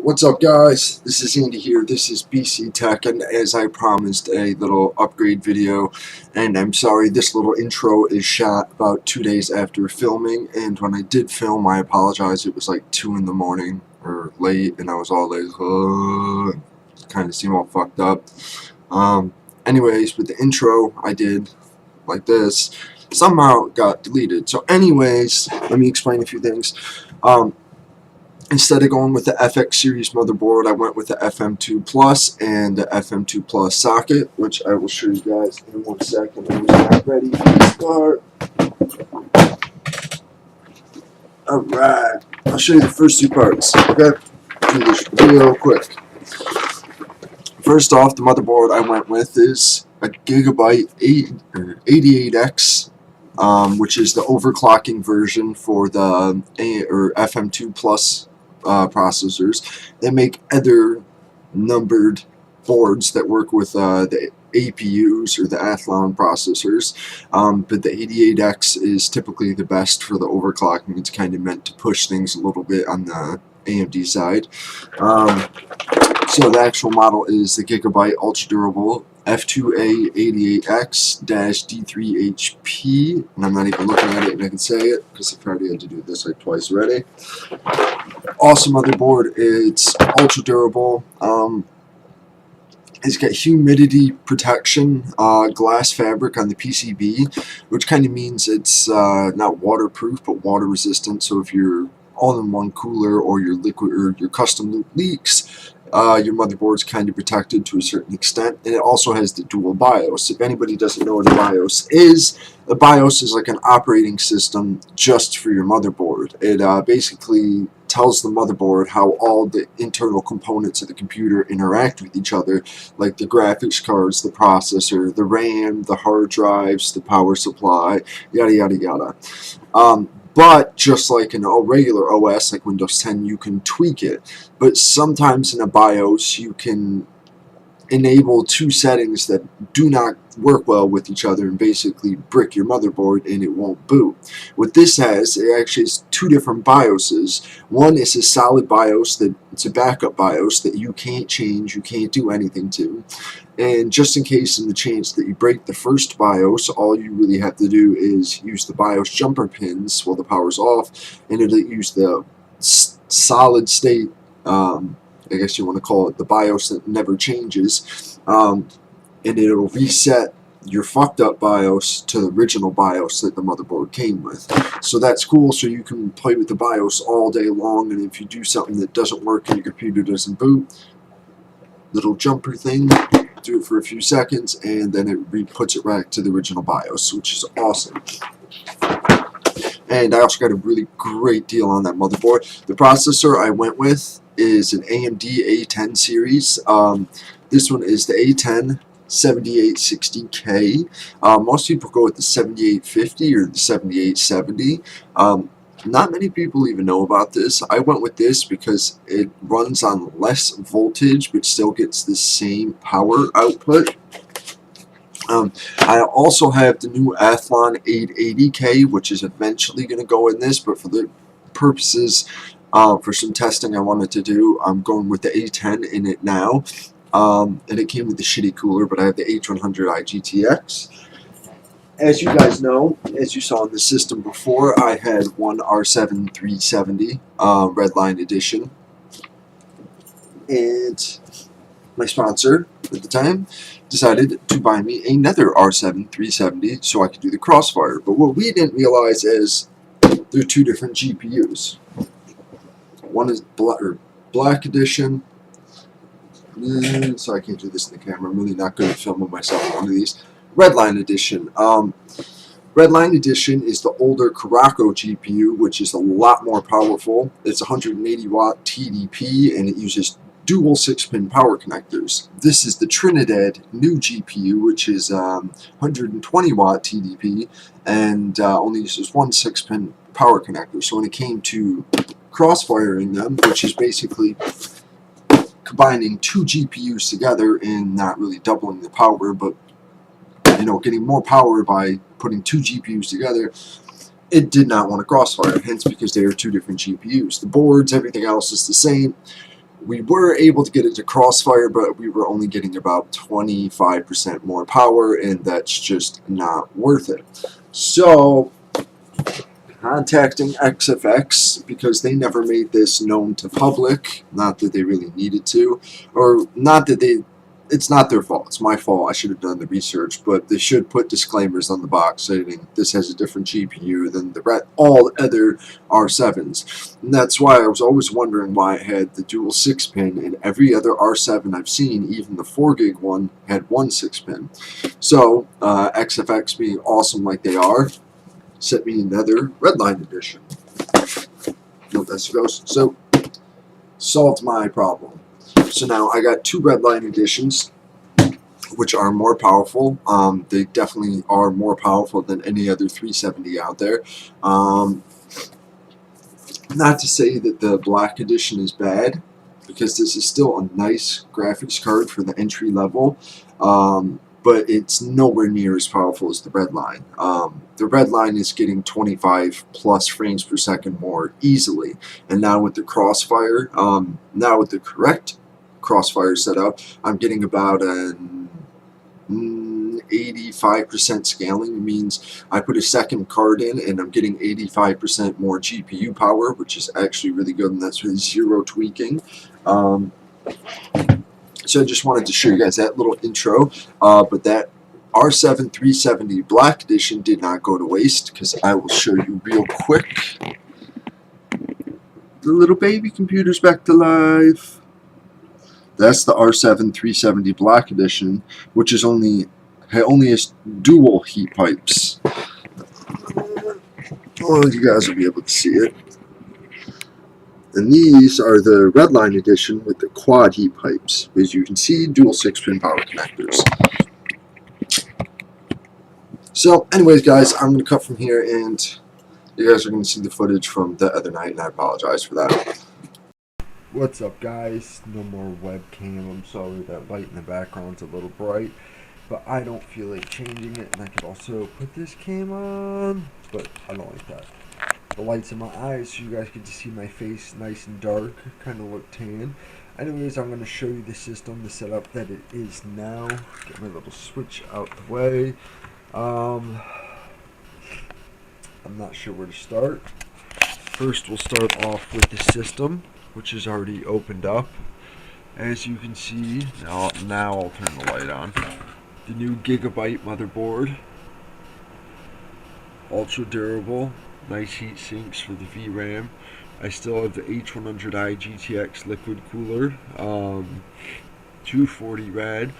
What's up, guys? This is Andy here. This is BC Tech, and as I promised, a little upgrade video. And I'm sorry, this little intro is shot about 2 days after filming, and when I did film, I apologize. It was like 2 in the morning, or late, and I was all like, kind of seem all fucked up. Anyways, with the intro I did like this, somehow it got deleted. So anyways, let me explain a few things. Instead of going with the FX series motherboard, I went with the FM2 Plus and the FM2 Plus socket, which I will show you guys in 1 second. I was not ready to start. Alright, I'll show you the first two parts. Okay, do this real quick. First off, the motherboard I went with is a Gigabyte 88X. Which is the overclocking version for the FM2 Plus processors. They make other numbered boards that work with the APUs or the Athlon processors, but the 88X is typically the best for the overclocking. It's kind of meant to push things a little bit on the AMD side. So the actual model is the Gigabyte Ultra Durable F2A88X-D3HP, and I'm not even looking at it and I can say it because I've already had to do this like twice already. Awesome motherboard. It's ultra durable. It's got humidity protection, glass fabric on the PCB, which kind of means it's not waterproof but water resistant. So if your all-in-one cooler or your liquid or your custom loop leaks, your motherboard's kind of protected to a certain extent. And it also has the dual BIOS. If anybody doesn't know what a BIOS is, a BIOS is like an operating system just for your motherboard. It basically tells the motherboard how all the internal components of the computer interact with each other, like the graphics cards, the processor, the RAM, the hard drives, the power supply, yada yada yada. But just like in a regular OS, like Windows 10, you can tweak it. But sometimes in a BIOS, you can enable two settings that do not work well with each other and basically brick your motherboard and it won't boot. What this has, it actually has two different BIOSes. One is a solid BIOS, that it's a backup BIOS that you can't change, you can't do anything to. And just in case in the chance that you break the first BIOS, all you really have to do is use the BIOS jumper pins while the power's off, and it'll use the solid state, I guess you want to call it, the BIOS that never changes, and it'll reset your fucked up BIOS to the original BIOS that the motherboard came with. So that's cool, so you can play with the BIOS all day long, and if you do something that doesn't work and your computer doesn't boot, little jumper thing, do it for a few seconds, and then it puts it back to the original BIOS, which is awesome. And I also got a really great deal on that motherboard. The processor I went with is an AMD A10 series. This one is the A10 7860K. Most people go with the 7850 or the 7870. Not many people even know about this. I went with this because it runs on less voltage but still gets the same power output. I also have the new Athlon 880K, which is eventually going to go in this, but for the purposes for some testing I wanted to do, I'm going with the A10 in it now. And it came with the shitty cooler, but I have the H100i GTX. As you guys know, as you saw in the system before, I had one R7 370 Redline Edition. And my sponsor at the time decided to buy me another R7 370 so I could do the crossfire. But what we didn't realize is there are two different GPUs. One is Black Edition. Sorry, I can't do this in the camera. I'm really not good at filming myself on one of these. Redline Edition. Redline Edition is the older Caraco GPU, which is a lot more powerful. It's 180 watt TDP, and it uses dual 6-pin power connectors. This is the Trinidad new GPU, which is 120 watt TDP, and only uses one 6-pin power connector. So when it came to crossfiring them, which is basically combining two GPUs together and not really doubling the power, but getting more power by putting two GPUs together, it did not want to crossfire, hence because they are two different GPUs. The boards, everything else is the same. We were able to get it to crossfire, but we were only getting about 25% more power, and that's just not worth it. So, contacting XFX, because they never made this known to public, not that they really needed to, or not that they, it's not their fault, it's my fault, I should have done the research, but they should put disclaimers on the box saying this has a different GPU than all other R7s. And that's why I was always wondering why it had the dual 6-pin, and every other R7 I've seen, even the 4GB one, had one 6-pin. So, XFX being awesome like they are, sent me another Redline edition. Nope, that's Ghost. So, solved my problem. So now I got two Redline editions, which are more powerful. They definitely are more powerful than any other 370 out there. Not to say that the black edition is bad, because this is still a nice graphics card for the entry level. But it's nowhere near as powerful as the Redline. The Redline is getting 25 plus frames per second more easily, and now with the crossfire, now with the correct crossfire setup, I'm getting about an 85% scaling. It means I put a second card in and I'm getting 85% more GPU power, which is actually really good, and that's with zero tweaking. So I just wanted to show you guys that little intro, but that R7 370 Black Edition did not go to waste, because I will show you real quick. The little baby computer's back to life. That's the R7 370 Black Edition, which is only has dual heat pipes. Well, you guys will be able to see it. And these are the Redline edition with the quad heat pipes. As you can see, dual 6-pin power connectors. So, anyways, guys, I'm going to cut from here, and you guys are going to see the footage from the other night, and I apologize for that. What's up, guys? No more webcam. I'm sorry that light in the background's a little bright, but I don't feel like changing it, and I could also put this cam on, but I don't like that. The lights in my eyes so you guys get to see my face nice and dark, kind of look tan. Anyways, I'm going to show you the system, the setup that it is now. Get my little switch out the way. I'm not sure where to start. First, we'll start off with the system, which is already opened up. As you can see, now I'll turn the light on. The new Gigabyte motherboard. Ultra durable. Nice heat sinks for the VRAM. I still have the H100i GTX liquid cooler, 240 rad,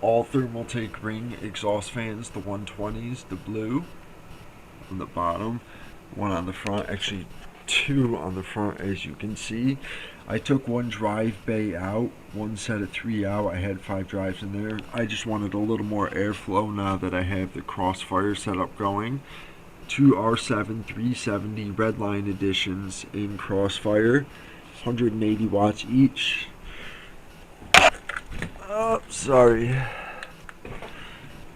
all Thermaltake ring exhaust fans, the 120s, the blue on the bottom, one on the front, actually two on the front, as you can see. I took one drive bay out, one set of 3 out. I had 5 drives in there. I just wanted a little more airflow now that I have the crossfire setup going. Two R7 370 Redline editions in crossfire, 180 watts each. Oh, sorry.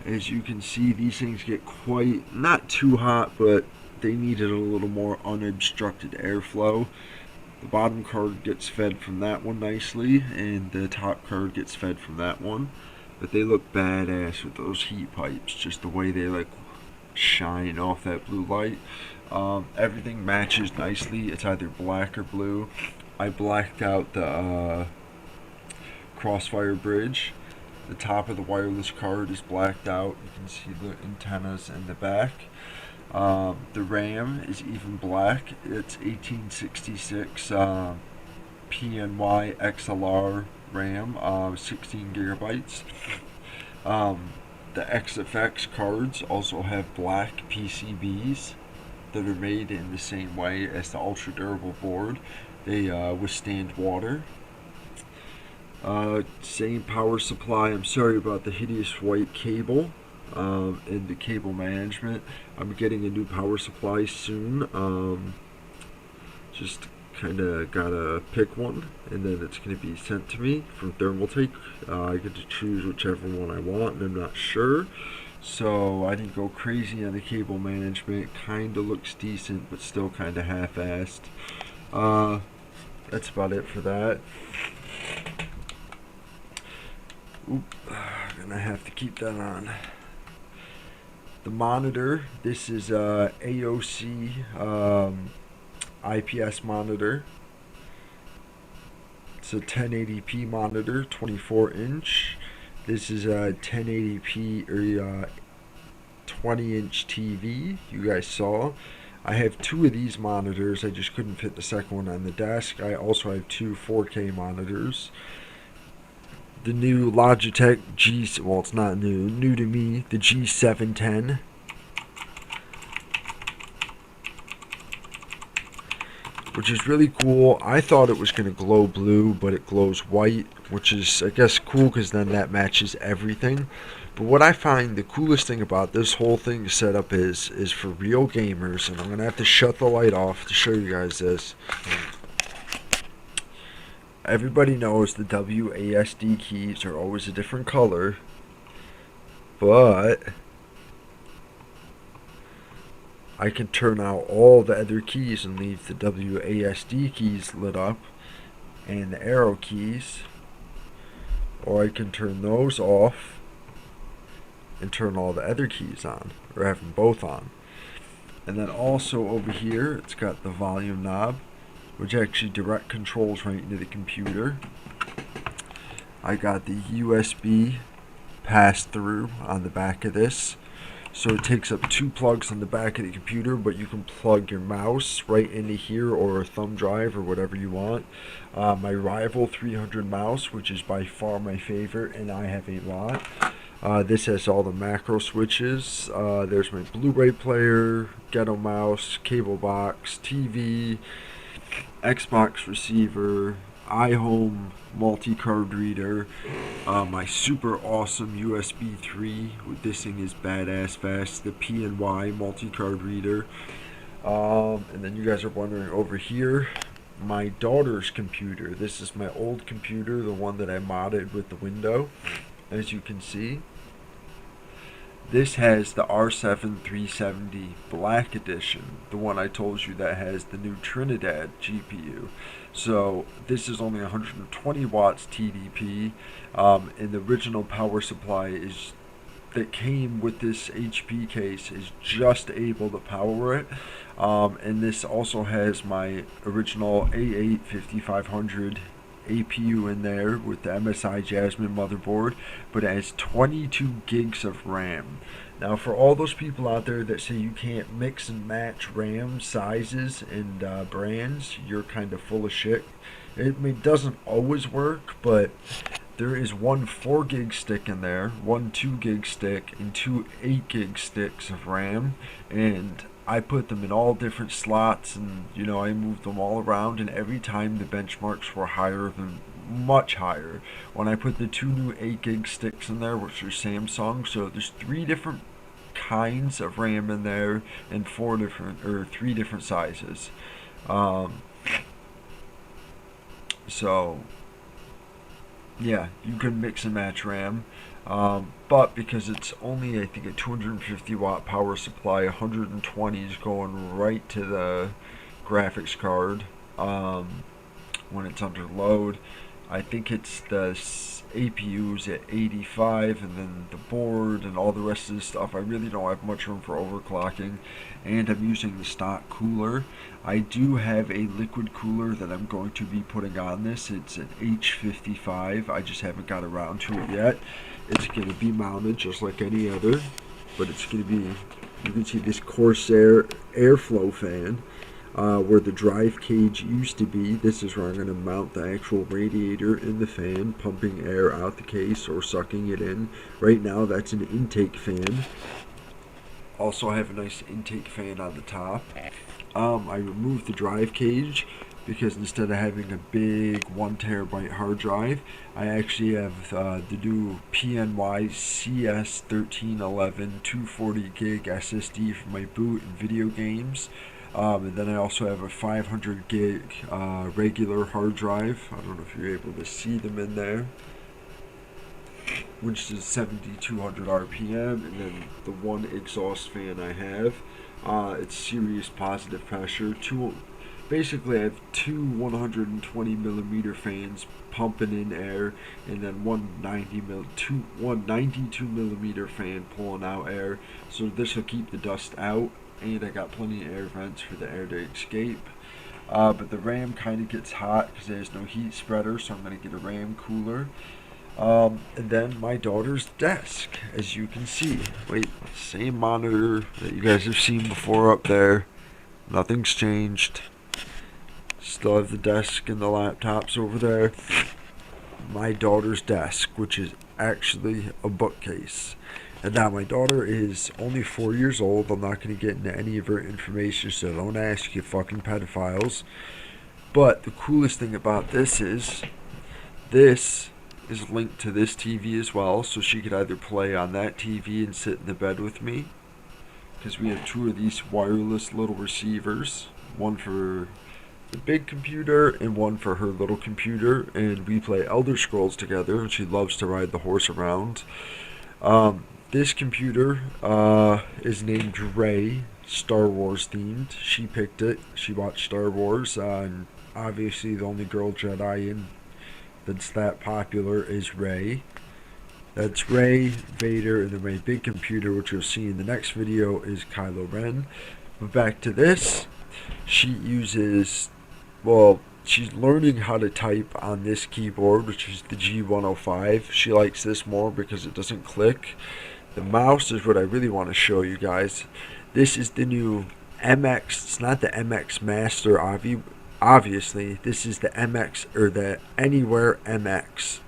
As you can see, these things get quite, not too hot, but they needed a little more unobstructed airflow. The bottom card gets fed from that one nicely, and the top card gets fed from that one. But they look badass with those heat pipes, just the way they like shine off that blue light. Everything matches nicely. It's either black or blue. I blacked out the crossfire bridge. The top of the wireless card is blacked out. You can see the antennas in the back. The RAM is even black. It's 1866 PNY XLR RAM, 16 gigabytes. The XFX cards also have black PCBs that are made in the same way as the ultra durable board. They withstand water. Same power supply. I'm sorry about the hideous white cable and the cable management. I'm getting a new power supply soon. Just kind of gotta pick one, and then it's going to be sent to me from Thermaltake. I get to choose whichever one I want, and I'm not sure, so I didn't go crazy on the cable management. Kind of looks decent, but still kind of half-assed. That's about it for that. Oop, gonna have to keep that on. The monitor, this is a AOC IPS monitor. It's a 1080p monitor, 24 inch. This is a 1080p or 20-inch TV you guys saw. I have two of these monitors. I just couldn't fit the second one on the desk. I also have two 4K monitors. The new Logitech well, it's not new to me, the G710. Which is really cool. I thought it was going to glow blue, but it glows white, which is, I guess, cool because then that matches everything. But what I find the coolest thing about this whole thing setup is for real gamers, and I'm going to have to shut the light off to show you guys this. Everybody knows the WASD keys are always a different color, but I can turn out all the other keys and leave the WASD keys lit up and the arrow keys, or I can turn those off and turn all the other keys on, or have them both on. And then also over here it's got the volume knob, which actually direct controls right into the computer. I got the USB pass-through on the back of this. So it takes up two plugs on the back of the computer, but you can plug your mouse right into here or a thumb drive or whatever you want. My Rival 300 mouse, which is by far my favorite, and I have a lot. This has all the macro switches. There's my Blu-ray player, ghetto mouse, cable box, TV, Xbox receiver, iHome multi-card reader, my super awesome USB 3, this thing is badass fast, the PNY multi-card reader, and then you guys are wondering over here, my daughter's computer. This is my old computer, the one that I modded with the window, as you can see. This has the R7 370 Black Edition, the one I told you that has the new Trinidad GPU. So this is only 120 watts TDP, and the original power supply that came with this HP case is just able to power it. And this also has my original A8 5500 APU in there with the MSI Jasmine motherboard, but it has 22 gigs of RAM. Now for all those people out there that say you can't mix and match RAM sizes and brands, you're kind of full of shit. It doesn't always work, but there is one 4 gig stick in there, one 2 gig stick, and two 8 gig sticks of RAM, and I put them in all different slots, and I moved them all around, and every time the benchmarks were higher than much higher. When I put the two new 8 gig sticks in there, which are Samsung, so there's 3 different kinds of RAM in there and 3 different sizes. So yeah, you can mix and match RAM. But because it's only, I think, a 250 watt power supply, 120 is going right to the graphics card when it's under load. I think it's the APU's at 85, and then the board and all the rest of this stuff. I really don't have much room for overclocking, and I'm using the stock cooler. I do have a liquid cooler that I'm going to be putting on this. It's an H55. I just haven't got around to it yet. It's going to be mounted just like any other, but it's going to be, you can see this Corsair airflow fan. Where the drive cage used to be, this is where I'm going to mount the actual radiator in the fan, pumping air out the case or sucking it in. Right now that's an intake fan. Also I have a nice intake fan on the top. I removed the drive cage because instead of having a big 1 terabyte hard drive, I actually have the new PNY CS1311 240 gig SSD for my boot and video games. And then I also have a 500 gig regular hard drive. I don't know if you're able to see them in there, which is 7200 RPM, and then the one exhaust fan I have, it's serious positive pressure, basically I have two 120 millimeter fans pumping in air, and then one 92 millimeter fan pulling out air. So this will keep the dust out, and I got plenty of air vents for the air to escape. But the RAM kind of gets hot because there's no heat spreader, so I'm going to get a RAM cooler. And then my daughter's desk, as you can see. Wait, same monitor that you guys have seen before up there. Nothing's changed. Still have the desk and the laptops over there. My daughter's desk, which is actually a bookcase. And now my daughter is only 4 years old. I'm not going to get into any of her information, so don't ask, you fucking pedophiles. But the coolest thing about this is linked to this TV as well, so she could either play on that TV and sit in the bed with me, because we have two of these wireless little receivers, one for the big computer and one for her little computer, and we play Elder Scrolls together, and she loves to ride the horse around. This computer is named Rey, Star Wars themed. She picked it. She watched Star Wars, and obviously the only girl Jedi that's that popular is Rey. That's Rey, Vader, and then my big computer, which you'll see in the next video, is Kylo Ren. But back to this, she uses, well, she's learning how to type on this keyboard, which is the G105. She likes this more because it doesn't click. The mouse is what I really want to show you guys. This is the new MX. It's not the MX Master, obviously. This is the MX, or the Anywhere MX.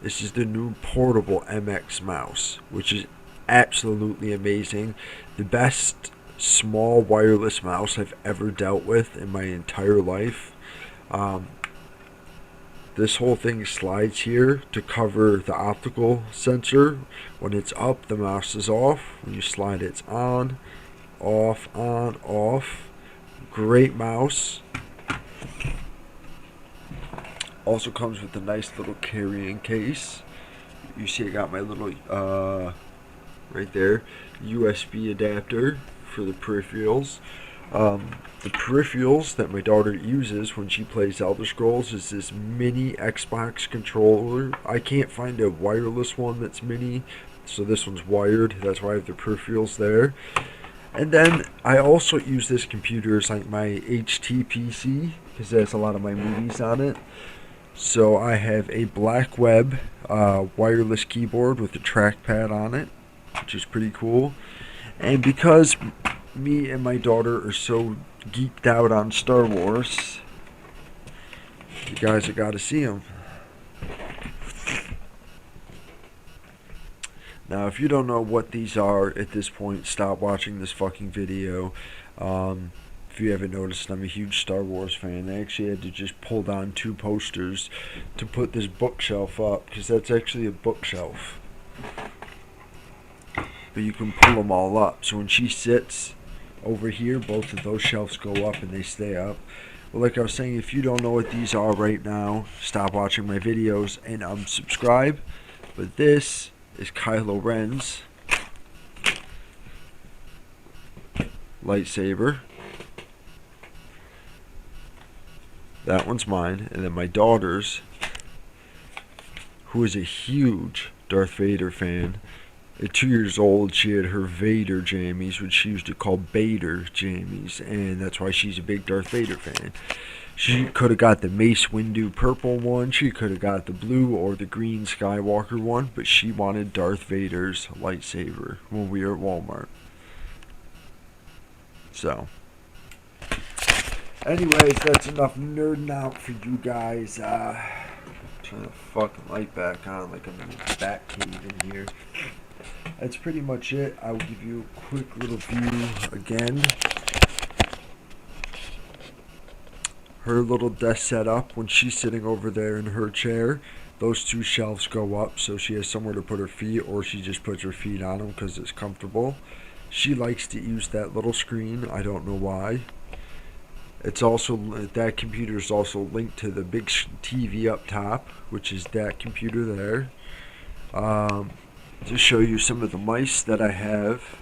This is the new portable MX mouse, which is absolutely amazing. The best small wireless mouse I've ever dealt with in my entire life. This whole thing slides here to cover the optical sensor. When it's up, the mouse is off. When you slide, it's on, off. Great mouse. Also comes with a nice little carrying case. You see I got my little, right there, USB adapter for the peripherals. The peripherals that my daughter uses when she plays Elder Scrolls is this mini Xbox controller. I can't find a wireless one that's mini, so this one's wired. That's why I have the peripherals there. And then I also use this computer as like my HT PC, because it has a lot of my movies on it. So I have a black web wireless keyboard with a trackpad on it, which is pretty cool. And because me and my daughter are so geeked out on Star Wars, you guys have got to see them. Now, if you don't know what these are at this point, stop watching this fucking video. If you haven't noticed, I'm a huge Star Wars fan. I actually had to just pull down 2 posters to put this bookshelf up, because that's actually a bookshelf. But you can pull them all up. So when she sits over here, both of those shelves go up and they stay up. Well, like I was saying, if you don't know what these are right now, stop watching my videos and unsubscribe. But this is Kylo Ren's lightsaber. That one's mine. And then my daughter's, who is a huge Darth Vader fan. At 2 years old, she had her Vader jammies, which she used to call Bader jammies, and that's why she's a big Darth Vader fan. She could have got the Mace Windu purple one, she could have got the blue or the green Skywalker one, but she wanted Darth Vader's lightsaber when we were at Walmart. So, anyways, that's enough nerding out for you guys. Turn the fucking light back on like I'm in a bat cave in here. That's pretty much it. I will give you a quick little view again. Her little desk setup, when she's sitting over there in her chair, those 2 shelves go up so she has somewhere to put her feet, or she just puts her feet on them because it's comfortable. She likes to use that little screen. I don't know why. It's also, that computer is also linked to the big TV up top, which is that computer there. To show you some of the mice that I have.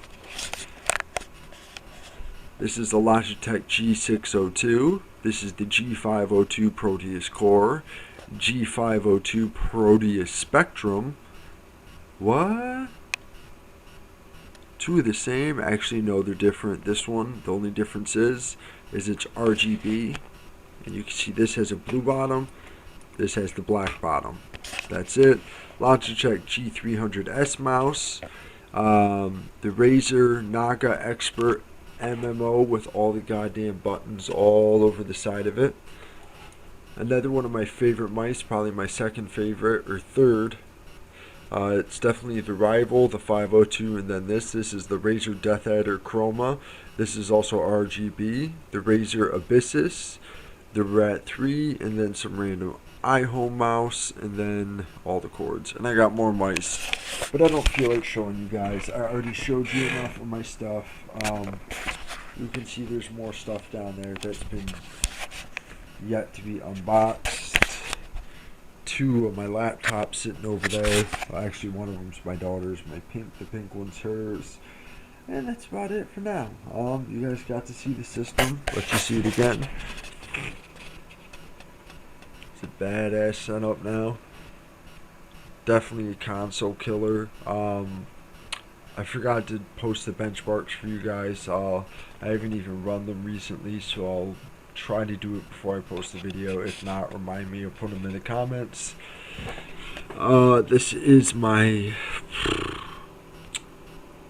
This is the Logitech G602. This is the G502 Proteus Core. G502 Proteus Spectrum. What? Two of the same? Actually, no, they're different. This one, the only difference is it's RGB. And you can see this has a blue bottom. This has the black bottom. That's it. Logitech G300S mouse. The Razer Naga Expert MMO with all the goddamn buttons all over the side of it. Another one of my favorite mice, probably my second favorite or third. It's definitely the rival, the 502, and then this. This is the Razer Death Adder Chroma. This is also RGB. The Razer Abyssus, the Rat 3, and then some random iHome mouse, and then all the cords. And I got more mice, but I don't feel like showing you guys. I already showed you enough of my stuff. You can see there's more stuff down there that's been yet to be unboxed. Two of my laptops sitting over there. Well, actually, one of them's my daughter's. The pink one's hers. And that's about it for now. You guys got to see the system. Let you see it again. It's a badass setup now. Definitely a console killer. I forgot to post the benchmarks for you guys. I haven't even run them recently, so I'll try to do it before I post the video. If not, remind me or put them in the comments. This is my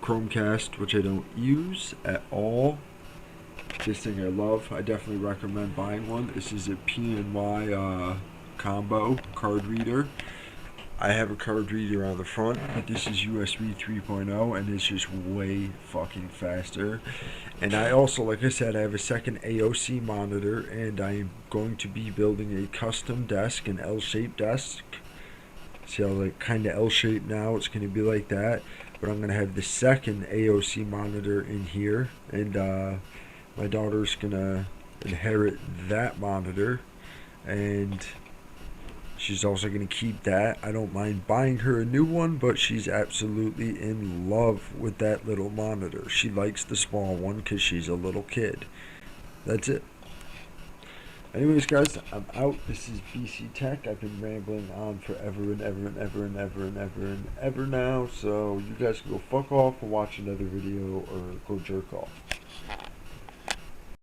Chromecast, which I don't use at all. This thing I love. I definitely recommend buying one. This is a PNY combo card reader. I have a card reader on the front, but this is USB 3.0 and it's just way fucking faster. And I also, like I said, I have a second AOC monitor, and I am going to be building a custom desk, an L-shaped desk. See how like kind of L-shaped now, it's going to be like that. But I'm going to have the second AOC monitor in here, and my daughter's going to inherit that monitor, and she's also going to keep that. I don't mind buying her a new one, but she's absolutely in love with that little monitor. She likes the small one because she's a little kid. That's it. Anyways, guys, I'm out. This is BC Tech. I've been rambling on forever and ever and ever and ever and ever and ever now. So you guys can go fuck off and watch another video or go jerk off.